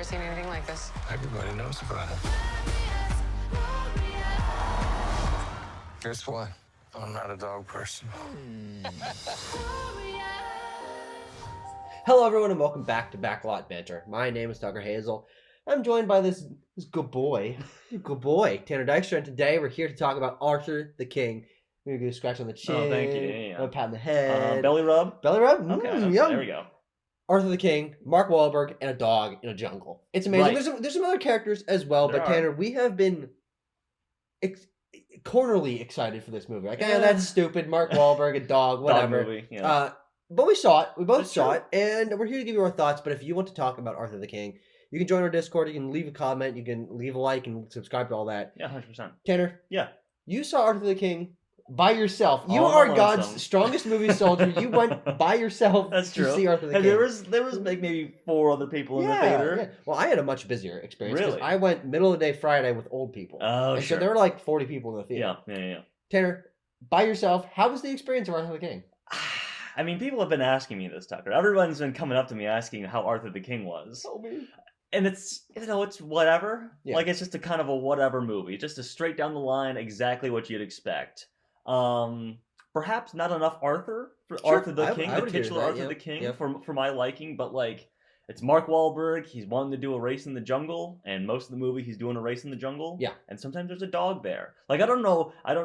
ever seen anything like this? Everybody knows about it. Guess what? I'm not a dog person. Hello, everyone, and welcome back to Backlot Banter. My name is Tucker Hazel. I'm joined by this good boy, Tanner Dykstra, and today we're here to talk about Arthur the King. We're going to do a scratch on the chin, Oh, thank you. Yeah. a pat on the head. Belly rub? Belly rub? Okay, Yum. there we go. Arthur the King, Mark Wahlberg, and a dog in a jungle. It's amazing. Right. There's some other characters as well, There but are. Tanner, we have been cornerly excited for this movie. Like, Yeah. that's stupid. Mark Wahlberg, a dog, whatever. Dog movie, yeah. But we saw it. We both That's saw true. it, and we're here to give you our thoughts. But if you want to talk about Arthur the King, you can join our Discord. You can leave a comment. You can leave a like and subscribe to all that. Yeah, 100%. Tanner, Yeah. you saw Arthur the King by yourself. You All are by God's myself. strongest movie soldier. You went by yourself That's to true. see Arthur the And King. there was like maybe 4 other people in the theater. Yeah. Well, I had a much busier experience because Really? I went middle of the day Friday with old people. Oh, and sure. so there were like 40 people in the theater. Yeah. Tanner, by yourself, how was the experience of Arthur the King? I mean, people have been asking me this, Tucker. Everyone's been coming up to me asking how Arthur the King was. Tell me. And it's, it's whatever. Yeah. Like, it's just a kind of a whatever movie. Just a straight down the line, exactly what you'd expect. Perhaps not enough Arthur for Sure, Arthur the King, I the would agree with titular that, Arthur yeah, the King, yeah. for my liking, but like, it's Mark Wahlberg. He's wanting to do a race in the jungle, and most of the movie he's doing a race in the jungle. Yeah. And sometimes there's a dog there. Like, I don't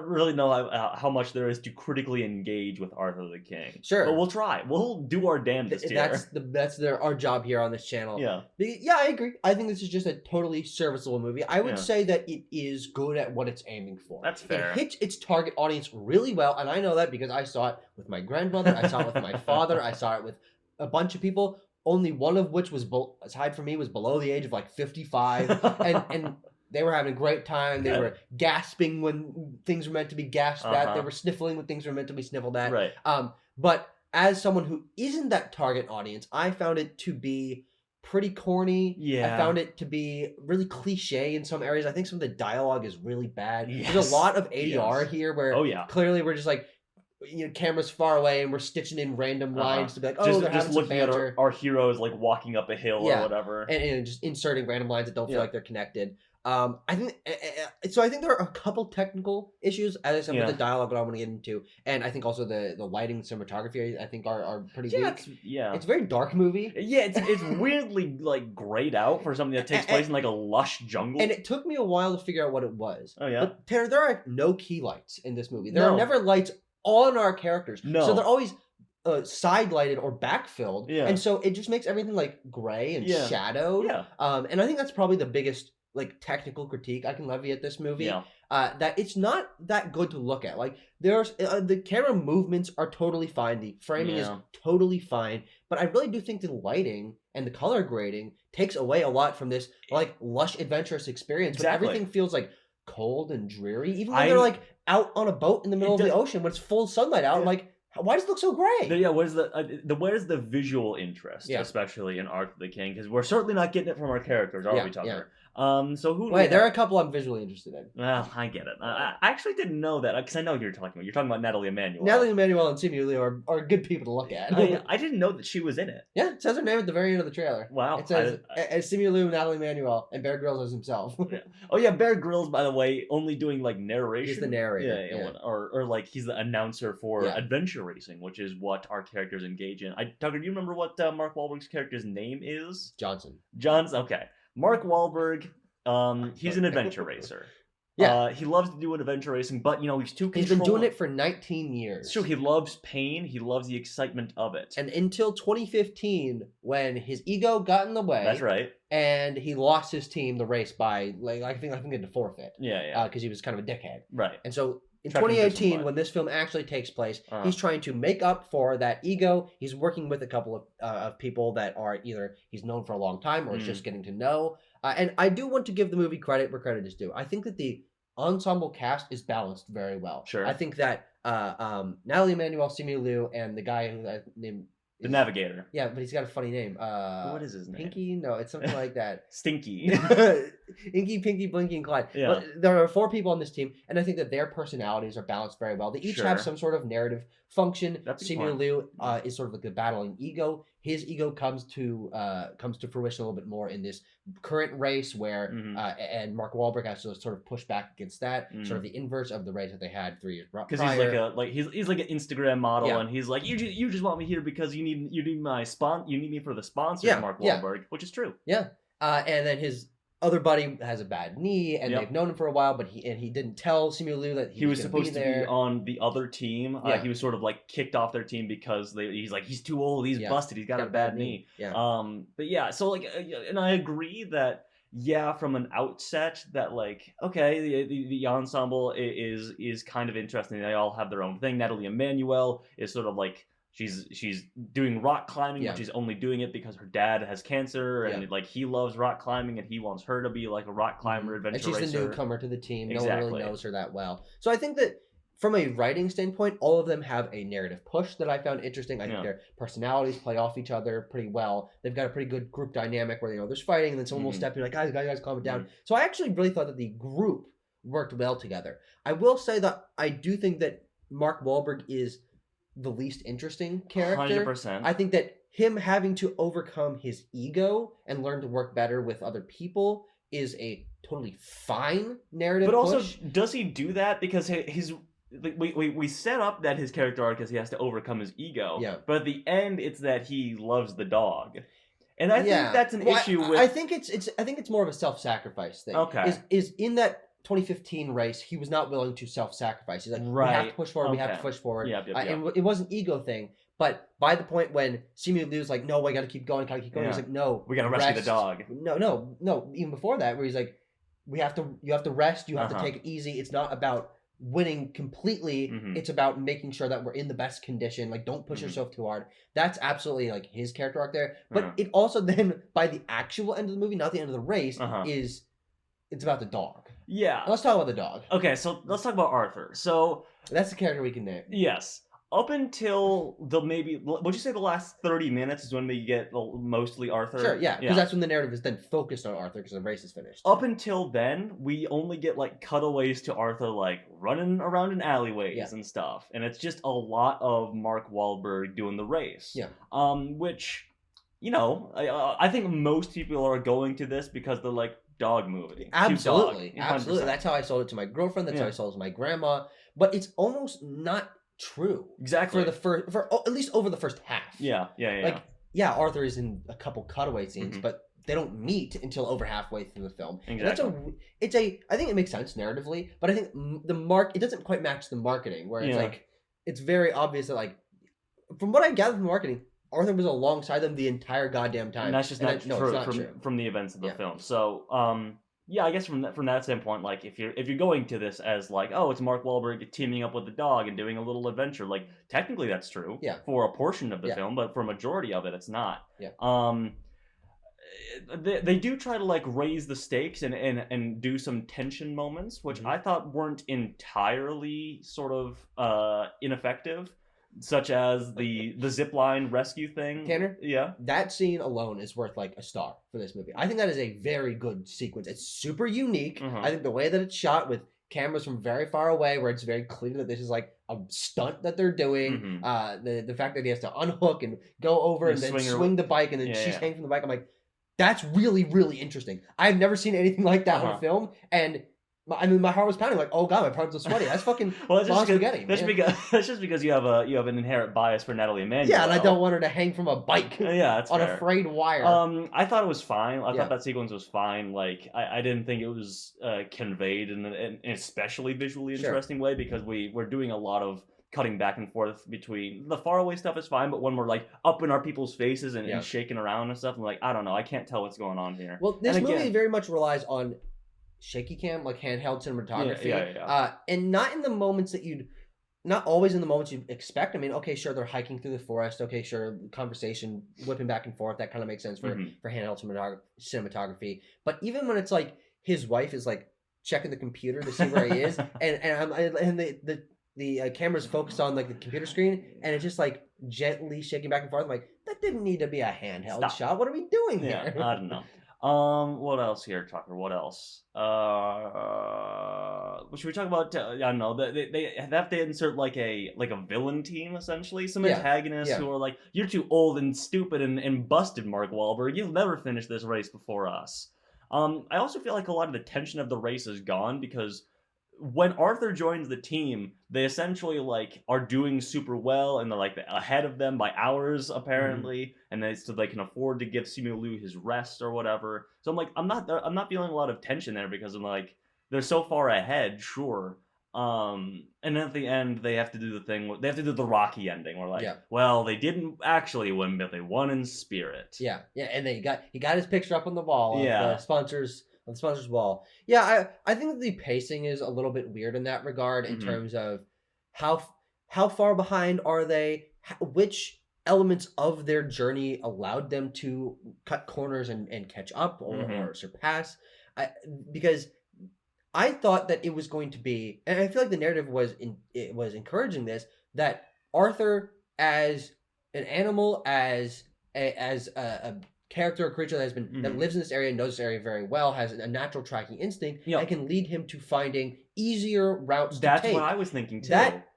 really know how much there is to critically engage with Arthur the King. Sure. But we'll try. We'll do our damnedest here. That's our job here on this channel. Yeah. Yeah, I agree. I think this is just a totally serviceable movie. I would Yeah. say that it is good at what it's aiming for. That's fair. It hits its target audience really well, and I know that because I saw it with my grandmother, I saw it with my father, I saw it with a bunch of people, only one of which was, aside from me, was below the age of like 55, and they were having a great time. They Good. were gasping when things were meant to be gasped at. They Uh-huh. were sniffling when things were meant to be sniffled at. Right. But as someone who isn't that target audience, I found it to be pretty corny. Yeah. I found it to be really cliche in some areas. I think some of the dialogue is really bad. There's Yes. a lot of ADR Yes. here where Oh, yeah. clearly we're just like, camera's far away and we're stitching in random lines to be like, oh, they're having just some looking at banter. our heroes like walking up a hill Yeah. or whatever. And just inserting random lines that don't feel Yeah. like they're connected. I think so. I think there are a couple technical issues, as I said, with the dialogue that I want to get into, and I think also the lighting, cinematography, I think are pretty weak. It's a very dark movie. Yeah, it's weirdly like grayed out for something that takes place in like a lush jungle. And it took me a while to figure out what it was. Oh yeah. But Tanner, there are no key lights in this movie. There are No. never lights on our characters. No. So they're always side lighted or backfilled. Yeah. And so it just makes everything like gray and Yeah. shadowed. Yeah. And I think that's probably the biggest like technical critique I can levy at this movie. Yeah. That it's not that good to look at. Like there's the camera movements are totally fine. The framing is Yeah. totally fine. But I really do think the lighting and the color grading takes away a lot from this like lush adventurous experience. Exactly. But everything feels like cold and dreary. Even when they're like out on a boat in the middle of the ocean when it's full sunlight out. I'm like, why does it look so gray? Where's the visual interest, especially in Arthur the King? Because we're certainly not getting it from our characters, are we, Tucker? So who? Wait, there are a couple I'm visually interested in. Well, I get it. I actually didn't know that because I know who you're talking about. You're talking about Nathalie Emmanuel. Nathalie Emmanuel and Simu are good people to look at. I didn't know that she was in it. Yeah, it says her name at the very end of the trailer. Wow. It says Simu, Nathalie Emmanuel, and Bear Grylls as himself. Oh yeah, Bear Grylls, by the way, only doing like narration. He's the narrator. Yeah. Or like he's the announcer for adventure racing, which is what our characters engage in. Tucker, do you remember what Mark Wahlberg's character's name is? Johnson. Okay. Mark Wahlberg. He's an adventure racer. Yeah. He loves to do an adventure racing, but he's too controlled. He's been doing it for 19 years. It's true. He loves pain. He loves the excitement of it. And until 2015, when his ego got in the way. That's right. And he lost his team the race by I think into forfeit. Yeah. Because he was kind of a dickhead. Right. And so in 2018, when this film actually takes place, he's trying to make up for that ego. He's working with a couple of people that are either he's known for a long time or is just getting to know. And I do want to give the movie credit where credit is due. I think that the ensemble cast is balanced very well. Sure. I think that Nathalie Emmanuel, Simu Liu, and the guy who I named The Navigator. Yeah, but he's got a funny name. What is his name? Pinky? No, it's something like that. Stinky. Inky, Pinky, Blinky, and Clyde. Yeah. But there are 4 people on this team, and I think that their personalities are balanced very well. They each have some sort of narrative function. Simu Liu is sort of like the battling ego. his ego comes to fruition a little bit more in this current race where and Mark Wahlberg has to sort of push back against that, sort of the inverse of the race that they had 3 years prior. Because he's like an Instagram model, and he's like, you just want me here because you need me for the sponsor, Mark Wahlberg, which is true. Yeah, and then his other buddy has a bad knee, and they've known him for a while, but he didn't tell Simu Liu that he was supposed to be on the other team. He was sort of like kicked off their team because he's too old, he's busted, he's got a bad knee. But yeah, so like, and I agree that from an outset that like, okay, the ensemble is kind of interesting. They all have their own thing. Nathalie Emmanuel is sort of like, She's doing rock climbing, but she's only doing it because her dad has cancer, and like he loves rock climbing, and he wants her to be like a rock climber, adventure racer. And she's the newcomer to the team. No one really knows her that well. So I think that from a writing standpoint, all of them have a narrative push that I found interesting. I think their personalities play off each other pretty well. They've got a pretty good group dynamic where there's fighting, and then someone will step in like, guys, calm it down. So I actually really thought that the group worked well together. I will say that I do think that Mark Wahlberg is the least interesting character. 100%. I think that him having to overcome his ego and learn to work better with other people is a totally fine narrative But push. Also, does he do that because his like we set up that his character arc is he has to overcome his ego. Yeah. But at the end, it's that he loves the dog. And I think that's an issue with. I think it's more of a self-sacrifice thing. Okay. Is in that 2015 race, he was not willing to self-sacrifice. He's like, we have to push forward. We have to push forward. And it was an ego thing. But by the point when Simu Liu's like, no, I got to keep going. He's like, no, we got to rescue the dog. No. Even before that, where he's like, you have to rest. You have to take it easy. It's not about winning completely. It's about making sure that we're in the best condition. Like, don't push yourself too hard. That's absolutely like his character arc there. But it also then, by the actual end of the movie, not the end of the race, it's about the dog. Yeah. Let's talk about the dog. Okay, so let's talk about Arthur. So that's the character we can name. Yes. Up until would you say the last 30 minutes is when we get mostly Arthur? Sure, yeah. Because that's when the narrative is then focused on Arthur because the race is finished. Up until then, we only get like cutaways to Arthur like running around in alleyways and stuff. And it's just a lot of Mark Wahlberg doing the race. Yeah. Which, I think most people are going to this because they're like, dog movie. Absolutely. That's how I sold it to my girlfriend. That's how I sold it to my grandma. But it's almost not true. Exactly. For at least over the first half. Yeah. Like, Arthur is in a couple cutaway scenes, but they don't meet until over halfway through the film. Exactly. I think it makes sense narratively, but I think it doesn't quite match the marketing, where it's like, it's very obvious that like, from what I gather from the marketing, Arthur was alongside them the entire goddamn time. And that's just not true from the events of the film. So, I guess from that standpoint, like if you're going to this as like, oh, it's Mark Wahlberg teaming up with the dog and doing a little adventure, like technically that's true for a portion of the film, but for a majority of it, it's not. They do try to like raise the stakes and do some tension moments, which I thought weren't entirely sort of ineffective. Such as the zipline rescue thing. Tanner? Yeah. That scene alone is worth like a star for this movie. I think that is a very good sequence. It's super unique. I think the way that it's shot with cameras from very far away, where it's very clear that this is like a stunt that they're doing. The fact that he has to unhook and go over and then swing the bike and then she's hanging from the bike. I'm like, that's really, really interesting. I've never seen anything like that on film. And I mean, my heart was pounding like, oh god, my palms are sweaty. That's fucking spaghetti. That's just because you have an inherent bias for Nathalie Emmanuel. Yeah, and I don't want her to hang from a bike. That's on fair. a frayed wire. I thought it was fine. I thought that sequence was fine. Like, I didn't think it was conveyed in an especially visually interesting way, because we're doing a lot of cutting back and forth between the faraway stuff is fine, but when we're like up in our people's faces and shaking around and stuff, I'm like, I don't know, I can't tell what's going on here. Well, this movie very much relies on shaky cam, like handheld cinematography, and not always in the moments you'd expect. I mean, okay, sure, they're hiking through the forest. Okay, sure, conversation whipping back and forth. That kind of makes sense for handheld cinematography. But even when it's like his wife is like checking the computer to see where he is, and the camera's focused on like the computer screen, and it's just like gently shaking back and forth. I'm like, that didn't need to be a handheld shot. What are we doing here? I don't know. What else here, Tucker? What else? Should we talk about? I don't know. They have to insert like a villain team essentially. Some antagonists who are like, "You're too old and stupid and busted, Mark Wahlberg. You'll never finish this race before us." I also feel like a lot of the tension of the race is gone because when Arthur joins the team, they essentially like are doing super well and they're like ahead of them by hours apparently, and so they can afford to give Simu his rest or whatever. So I'm like, I'm not feeling a lot of tension there because I'm like, they're so far ahead, sure. And then at the end they have to do the thing. They have to do the Rocky ending, where like, well, they didn't actually win, but they won in spirit. Yeah, and then he got his picture up on the wall. Of the sponsors. On the sponsor's wall. Yeah, I think that the pacing is a little bit weird in that regard in terms of how far behind are they, which elements of their journey allowed them to cut corners and catch up or surpass. Because I thought that it was going to be, and I feel like the narrative was encouraging this, that Arthur as an animal, as a character or creature that has been that lives in this area, knows this area very well, has a natural tracking instinct, and can lead him to finding easier routes to take. That's what I was thinking too. That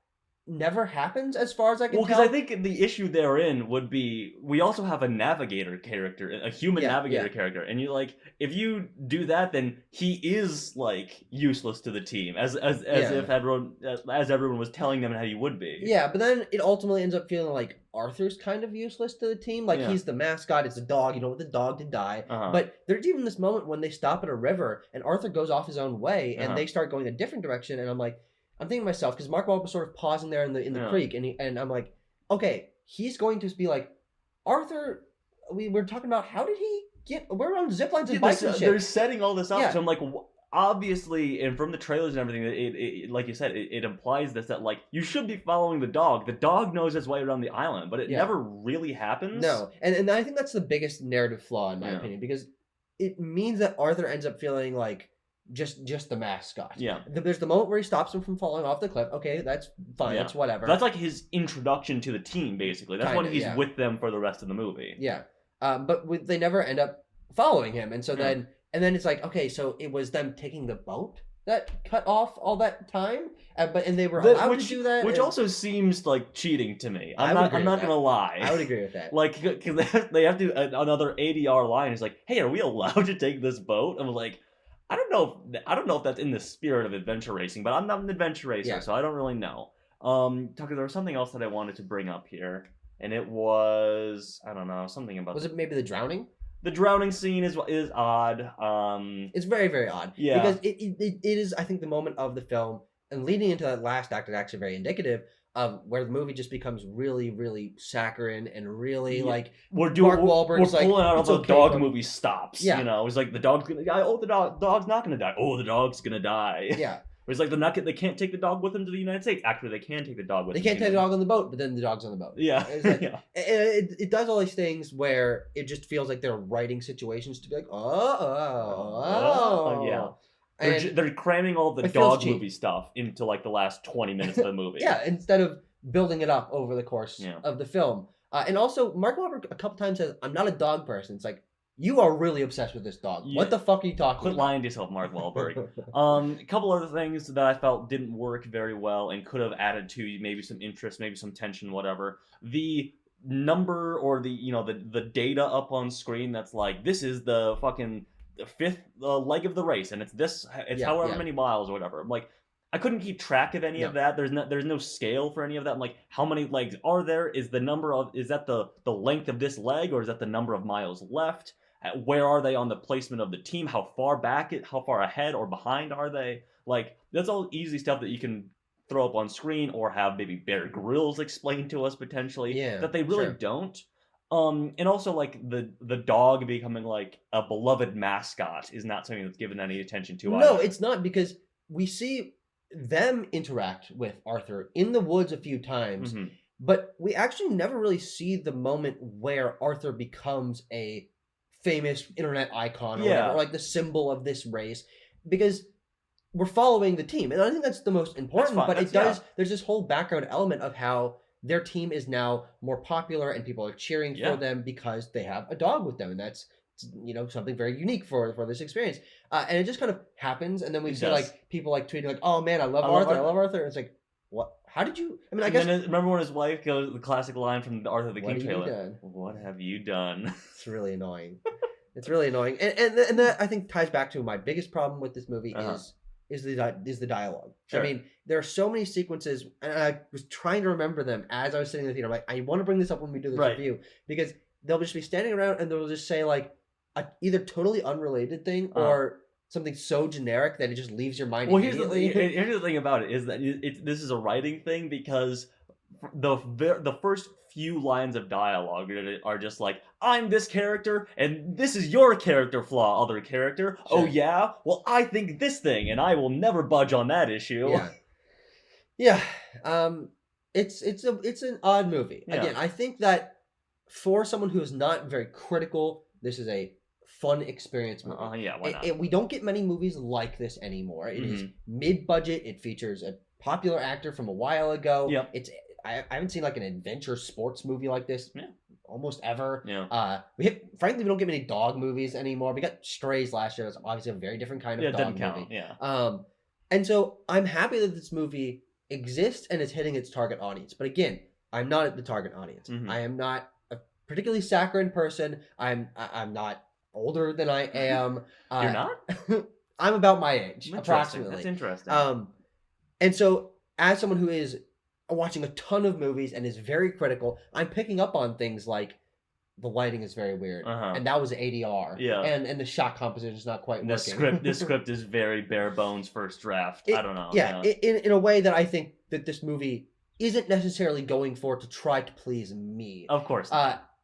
never happens as far as I can tell. Well, because I think the issue therein would be, we also have a navigator character, a human navigator character, and you like, if you do that, then he is like useless to the team, as if everyone was telling them how he would be. Yeah, but then it ultimately ends up feeling like Arthur's kind of useless to the team. Like he's the mascot, it's a dog, you don't want the dog to die. But there's even this moment when they stop at a river and Arthur goes off his own way and they start going a different direction, and I'm thinking to myself, because Mark Wahlberg was sort of pausing there in the creek, and I'm like, okay, he's going to be like, Arthur, we were talking about how did he get, we're on zip lines and bikes and shit. They're setting all this up, so I'm like, obviously, and from the trailers and everything, it like you said, it implies this, that like, you should be following the dog. The dog knows his way around the island, but it never really happens. No, and I think that's the biggest narrative flaw in my opinion, because it means that Arthur ends up feeling like just the mascot. Yeah. There's the moment where he stops him from falling off the cliff. Okay, that's fine. That's whatever. That's like his introduction to the team, basically. That's when he's with them for the rest of the movie. Yeah. But they never end up following him, and so then it's like, okay, so it was them taking the boat that cut off all that time, and they were allowed to do that, which also seems like cheating to me. I'm not gonna lie. I would agree with that. Like, because they have to another ADR line is like, hey, are we allowed to take this boat? And I'm like, I don't know if that's in the spirit of adventure racing, but I'm not an adventure racer, so I don't really know. Tucker, there was something else that I wanted to bring up here, and it was, I don't know, something about... Was it maybe the drowning? The drowning scene is odd. It's very, very odd. Yeah. Because it is, I think, the moment of the film, and leading into that last act is actually very indicative of where the movie just becomes really, really saccharine and really like Mark Wahlberg's like, pulling out all the dog movie stops. Yeah. You know, it's like the dog's gonna die. Oh, the dog's not gonna die. Oh, the dog's gonna die. Yeah. It's like they can't take the dog with them to the United States. Actually, they can take the dog with them. They can't take the dog on the boat, but then the dog's on the boat. Yeah. Like, it does all these things where it just feels like they're writing situations to be like, yeah. They're cramming all the dog movie stuff into like the last 20 minutes of the movie. Yeah, instead of building it up over the course of the film. And also, Mark Wahlberg a couple times says, I'm not a dog person. It's like, you are really obsessed with this dog. Yeah. What the fuck are you talking about? Quit lying to yourself, Mark Wahlberg. A couple other things that I felt didn't work very well and could have added to maybe some interest, maybe some tension, whatever. The number or the data up on screen that's like, this is the fucking fifth leg of the race, and it's however many miles or whatever. I'm like, I couldn't keep track of any of that. There's no scale for any of that. I'm like, how many legs are there? Is that the length of this leg, or is that the number of miles left? Where are they on the placement of the team? How far ahead or behind are they? Like, that's all easy stuff that you can throw up on screen or have maybe Bear Grylls explain to us potentially. Yeah, that they really don't. And also like the dog becoming like a beloved mascot is not something that's given any attention to. No, it's not, because we see them interact with Arthur in the woods a few times, but we actually never really see the moment where Arthur becomes a famous internet icon or whatever, like the symbol of this race, because we're following the team, and I think that's the most important. But there's this whole background element of how their team is now more popular and people are cheering for them because they have a dog with them, and that's something very unique for this experience. And it just kind of happens, and then we see like people like tweeting like, "Oh man, I love Arthur. I love Arthur." And it's like, what? How did you? I mean, I guess. Remember when his wife goes the classic line from the Arthur the King trailer? What have you done? What have you done? It's really annoying. It's really annoying, and that I think ties back to my biggest problem with this movie is the dialogue. Sure. I mean, there are so many sequences, and I was trying to remember them as I was sitting in the theater. I'm like, I want to bring this up when we do this review, because they'll just be standing around and they'll just say like a either totally unrelated thing or something so generic that it just leaves your mind immediately. Here's the thing about it is that this is a writing thing, because the first few lines of dialogue are just like, I'm this character and this is your character flaw, other character. Sure. Oh yeah? Well, I think this thing and I will never budge on that issue. Yeah. It's an odd movie. Yeah. Again, I think that for someone who is not very critical, this is a fun experience movie. Why not? We don't get many movies like this anymore. It is mid-budget. It features a popular actor from a while ago. Yep. I haven't seen like an adventure sports movie like this almost ever. Yeah. Frankly, we don't get many dog movies anymore. We got Strays last year. It's obviously a very different kind of dog movie. Yeah. And so I'm happy that this movie exists and is hitting its target audience. But again, I'm not at the target audience. I am not a particularly saccharine person. I'm not older than I am. You're not? I'm about my age, approximately. That's interesting. And so as someone who is watching a ton of movies and is very critical, I'm picking up on things like the lighting is very weird, and that was ADR. Yeah, and the shot composition is not quite working. The script is very bare bones first draft. I don't know. Yeah, in a way that I think that this movie isn't necessarily going for to try to please me. Of course.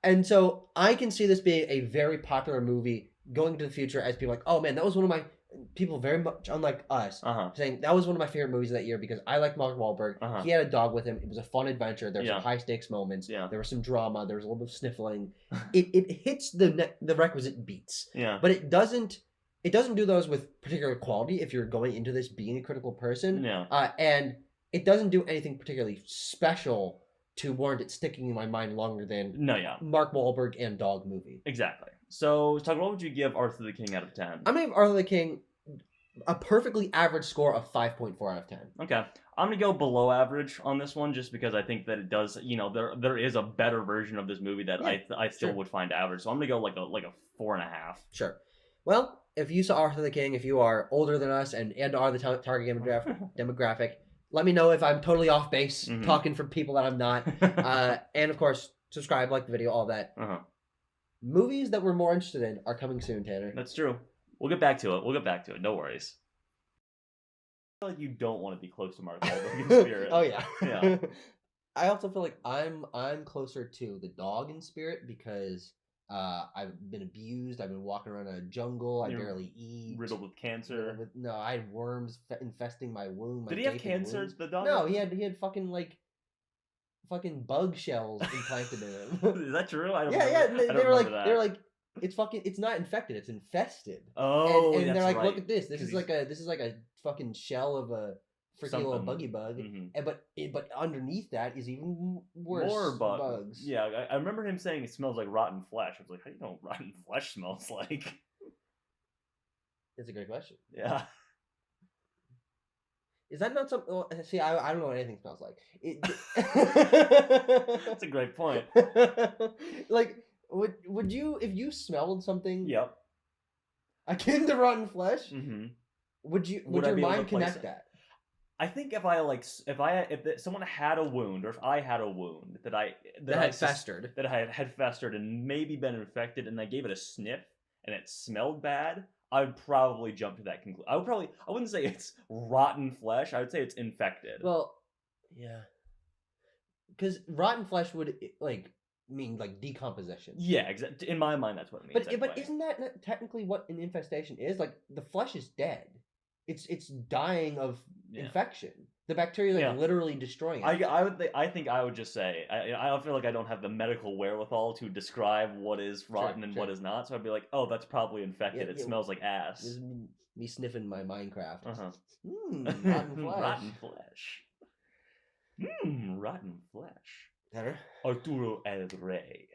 And so I can see this being a very popular movie going into the future as people like, oh man, that was one of my people very much unlike us saying that was one of my favorite movies that year because I like Mark Wahlberg. He had a dog with him. It was a fun adventure. There were some high stakes moments. There was some drama. There was a little bit of sniffling. It hits the requisite beats. But it doesn't do those with particular quality if you're going into this being a critical person. And it doesn't do anything particularly special to warrant it sticking in my mind longer than Mark Wahlberg and dog movie. Exactly. So, Tucker, what would you give Arthur the King out of 10? I'm going to give Arthur the King a perfectly average score of 5.4 out of 10. Okay. I'm going to go below average on this one just because I think that it does, there is a better version of this movie that I still would find average. So I'm going to go like a 4.5. Sure. Well, if you saw Arthur the King, if you are older than us and are the target demographic, let me know if I'm totally off base talking for people that I'm not. And of course, subscribe, like the video, all that. Movies that we're more interested in are coming soon, Tanner. That's true. We'll get back to it. No worries. I feel like you don't want to be close to Mark Wahlberg in spirit. Oh yeah. Yeah. I also feel like I'm closer to the dog in spirit because I've been abused. I've been walking around in a jungle. I barely eat. Riddled with cancer. No, I had worms infesting my womb. Did he have cancer? The dog? No, he had fucking bug shells implanted in him. Is that true? I don't they were like it's not infected, it's infested. Oh, and they're like, look at this. This is like a fucking shell of a freaky little buggy bug. But underneath that is even worse. More bugs. Yeah, I remember him saying it smells like rotten flesh. I was like, how do you know what rotten flesh smells like? It's a great question. Yeah. Is that not something? Well, see, I don't know what anything smells like. That's a great point. Like, would you, if you smelled something? Yep. Akin to rotten flesh. Would your mind connect that? I think if someone had a wound, or if I had a wound that had festered and maybe been infected, and I gave it a sniff and it smelled bad, I would probably jump to that conclusion. I wouldn't say it's rotten flesh. I would say it's infected. Well, yeah, because rotten flesh would mean decomposition. Yeah, exactly. In my mind, that's what it means. But isn't that technically what an infestation is? Like the flesh is dead. It's dying of infection. The bacteria literally destroying it. I think I would just say I feel like I don't have the medical wherewithal to describe what is rotten and what is not. So I'd be like, oh, that's probably infected. It smells like ass. This is me sniffing my Minecraft. Rotten flesh. Rotten flesh. Rotten flesh. Better. Arturo El Rey.